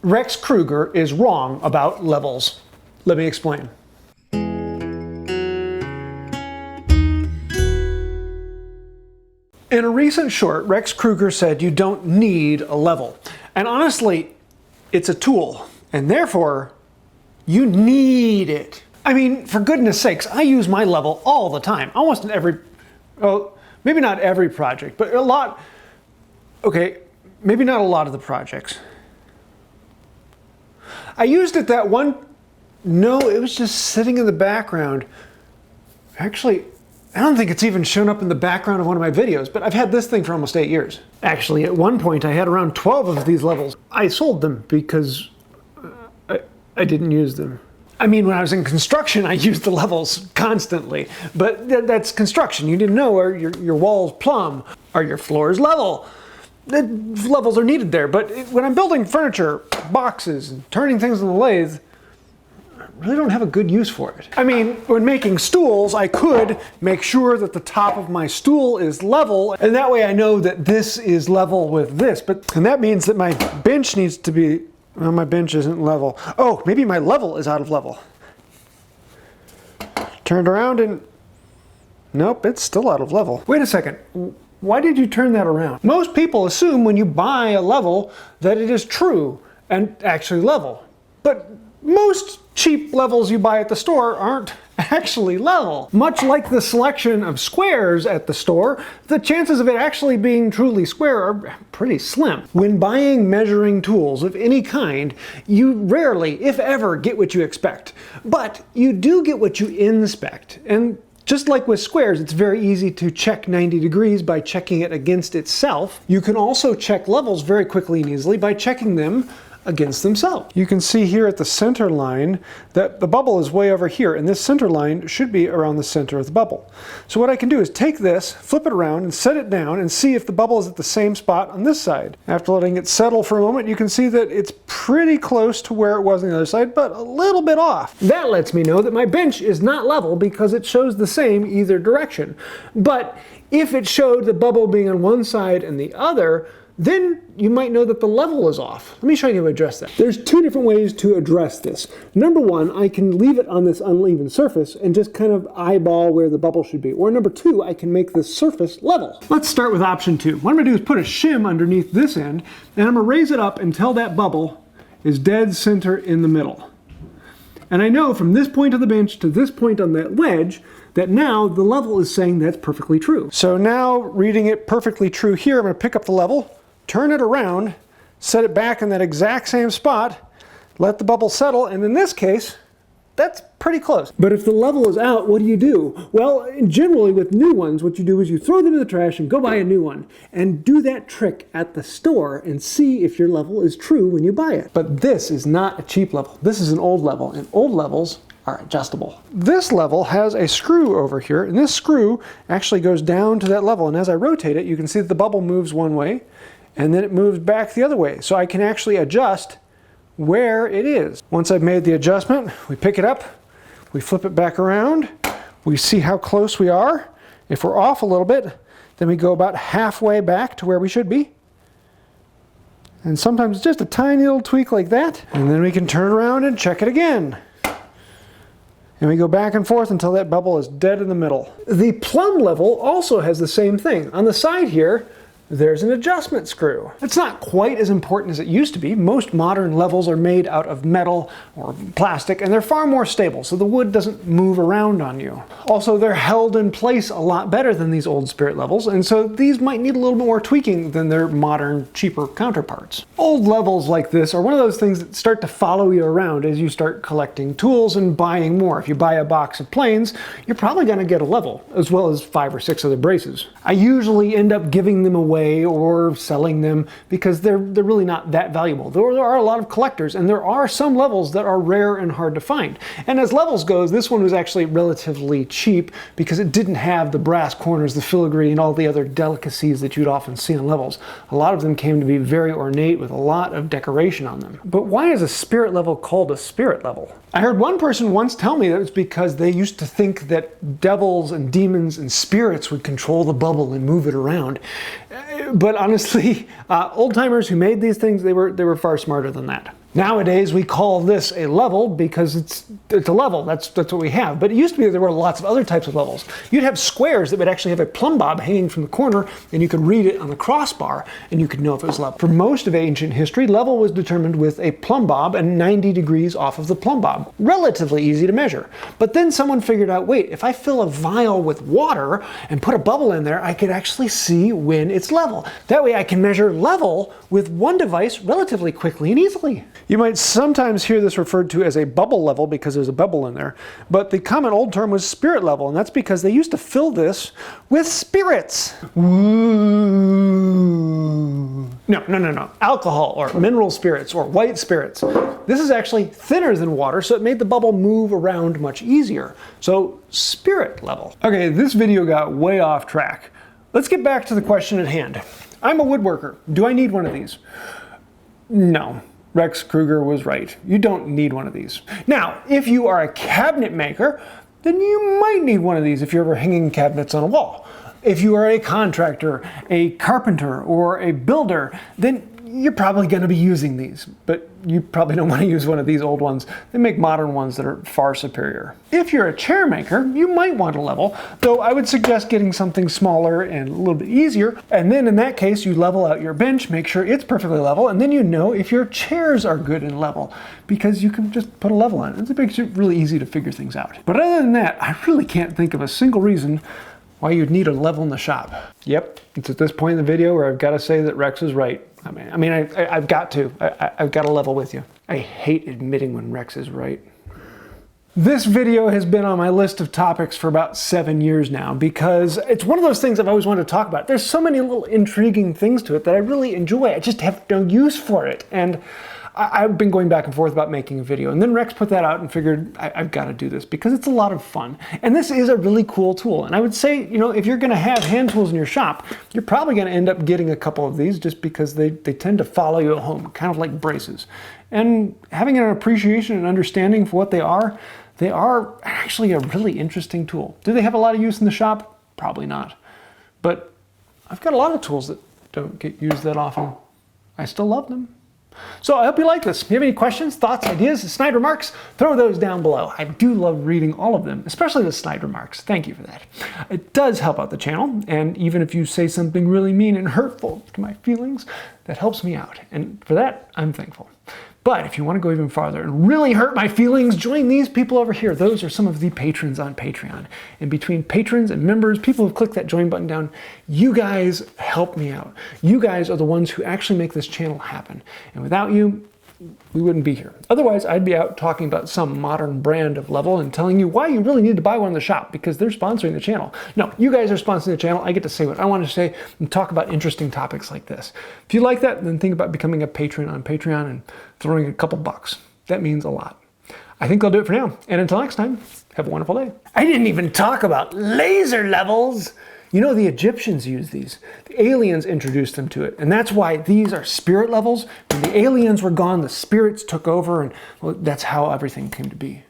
Rex Kruger is wrong about levels. Let me explain. In a recent short, Rex Kruger said you don't need a level. And honestly, it's a tool, and therefore, you need it. I mean, for goodness sakes, I use my level all the time. Almost in every, well, maybe not every project, but a lot. Okay, maybe not a lot of the projects. I used it that one, no, it was just sitting in the background. Actually, I don't think it's even shown up in the background of one of my videos, but I've had this thing for almost 8 years. Actually, at one point I had around 12 of these levels. I sold them because I didn't use them. I mean, when I was in construction, I used the levels constantly, but that's construction. You didn't know, are your walls plumb? Are your floors level? The levels are needed there, but when I'm building furniture, boxes, and turning things on the lathe, really don't have a good use for it. I mean, when making stools, I could make sure that the top of my stool is level, and that way I know that this is level with this. And that means that my bench needs to be, well, my bench isn't level. Oh, maybe my level is out of level. Turned around and, nope, it's still out of level. Wait a second. Why did you turn that around? Most people assume when you buy a level that it is true and actually level. But most cheap levels you buy at the store aren't actually level. Much like the selection of squares at the store, the chances of it actually being truly square are pretty slim. When buying measuring tools of any kind, you rarely, if ever, get what you expect. But you do get what you inspect. And just like with squares, it's very easy to check 90 degrees by checking it against itself. You can also check levels very quickly and easily by checking them against themselves. You can see here at the center line that the bubble is way over here, and this center line should be around the center of the bubble. So what I can do is take this, flip it around, and set it down and see if the bubble is at the same spot on this side. After letting it settle for a moment, you can see that it's pretty close to where it was on the other side, but a little bit off. That lets me know that my bench is not level because it shows the same either direction. But if it showed the bubble being on one side and the other, then you might know that the level is off. Let me show you how to address that. There's two different ways to address this. Number one, I can leave it on this uneven surface and just kind of eyeball where the bubble should be. Or number two, I can make the surface level. Let's start with option two. What I'm gonna do is put a shim underneath this end, and I'm gonna raise it up until that bubble is dead center in the middle. And I know from this point of the bench to this point on that wedge, that now the level is saying that's perfectly true. So now, reading it perfectly true here, I'm gonna pick up the level, turn it around, set it back in that exact same spot, let the bubble settle, and in this case, that's pretty close. But if the level is out, what do you do? Well, generally with new ones, what you do is you throw them in the trash and go buy a new one, and do that trick at the store and see if your level is true when you buy it. But this is not a cheap level. This is an old level, and old levels are adjustable. This level has a screw over here, and this screw actually goes down to that level, and as I rotate it, you can see that the bubble moves one way, and then it moves back the other way. So I can actually adjust where it is. Once I've made the adjustment, we pick it up, we flip it back around, we see how close we are. If we're off a little bit, then we go about halfway back to where we should be. And sometimes it's just a tiny little tweak like that, and then we can turn around and check it again. And we go back and forth until that bubble is dead in the middle. The plumb level also has the same thing. On the side here, there's an adjustment screw. It's not quite as important as it used to be. Most modern levels are made out of metal or plastic, and they're far more stable, so the wood doesn't move around on you. Also, they're held in place a lot better than these old spirit levels, and so these might need a little bit more tweaking than their modern, cheaper counterparts. Old levels like this are one of those things that start to follow you around as you start collecting tools and buying more. If you buy a box of planes, you're probably gonna get a level, as well as 5 or 6 other braces. I usually end up giving them away or selling them because they're really not that valuable. There are a lot of collectors, and there are some levels that are rare and hard to find. And as levels goes, this one was actually relatively cheap because it didn't have the brass corners, the filigree, and all the other delicacies that you'd often see on levels. A lot of them came to be very ornate with a lot of decoration on them. But why is a spirit level called a spirit level? I heard one person once tell me that it was because they used to think that devils and demons and spirits would control the bubble and move it around. But honestly, old-timers who made these things, they were far smarter than that. Nowadays, we call this a level because it's a level. That's what we have. But it used to be that there were lots of other types of levels. You'd have squares that would actually have a plumb bob hanging from the corner, and you could read it on the crossbar, and you could know if it was level. For most of ancient history, level was determined with a plumb bob and 90 degrees off of the plumb bob. Relatively easy to measure. But then someone figured out, wait, if I fill a vial with water and put a bubble in there, I could actually see when it's level. That way I can measure level with one device relatively quickly and easily. You might sometimes hear this referred to as a bubble level because there's a bubble in there, but the common old term was spirit level, and that's because they used to fill this with spirits. Ooh. No. Alcohol or mineral spirits or white spirits. This is actually thinner than water, so it made the bubble move around much easier. So spirit level. Okay, this video got way off track. Let's get back to the question at hand. I'm a woodworker. Do I need one of these? No. Rex Kruger was right. You don't need one of these. Now, if you are a cabinet maker, then you might need one of these if you're ever hanging cabinets on a wall. If you are a contractor, a carpenter, or a builder, then you're probably going to be using these, but you probably don't want to use one of these old ones. They make modern ones that are far superior. If you're a chair maker, you might want a level, though I would suggest getting something smaller and a little bit easier. And then in that case, you level out your bench, make sure it's perfectly level, and then you know if your chairs are good and level, because you can just put a level on it. It makes it really easy to figure things out. But other than that, I really can't think of a single reason why you'd need a level in the shop. Yep, it's at this point in the video where I've got to say that Rex is right. I've got to. I've got to level with you. I hate admitting when Rex is right. This video has been on my list of topics for about 7 years now because it's one of those things I've always wanted to talk about. There's so many little intriguing things to it that I really enjoy. I just have no use for it. And I've been going back and forth about making a video, and then Rex put that out and figured I've got to do this because it's a lot of fun. And this is a really cool tool. And I would say, you know, if you're going to have hand tools in your shop, you're probably going to end up getting a couple of these just because they tend to follow you home, kind of like braces. And having an appreciation and understanding for what they are actually a really interesting tool. Do they have a lot of use in the shop? Probably not. But I've got a lot of tools that don't get used that often. I still love them. So I hope you like this. If you have any questions, thoughts, ideas, snide remarks, throw those down below. I do love reading all of them, especially the snide remarks. Thank you for that. It does help out the channel, and even if you say something really mean and hurtful to my feelings, that helps me out. And for that, I'm thankful. But if you want to go even farther and really hurt my feelings, join these people over here. Those are some of the patrons on Patreon. And between patrons and members, people who've clicked that join button down, you guys help me out. You guys are the ones who actually make this channel happen. And without you, we wouldn't be here. Otherwise, I'd be out talking about some modern brand of level and telling you why you really need to buy one in the shop because they're sponsoring the channel. No, you guys are sponsoring the channel. I get to say what I want to say and talk about interesting topics like this. If you like that, then think about becoming a patron on Patreon and throwing a couple bucks. That means a lot. I think I'll do it for now. And until next time, have a wonderful day. I didn't even talk about laser levels. You know, the Egyptians used these. The aliens introduced them to it. And that's why these are spirit levels. When the aliens were gone, the spirits took over, and well, that's how everything came to be.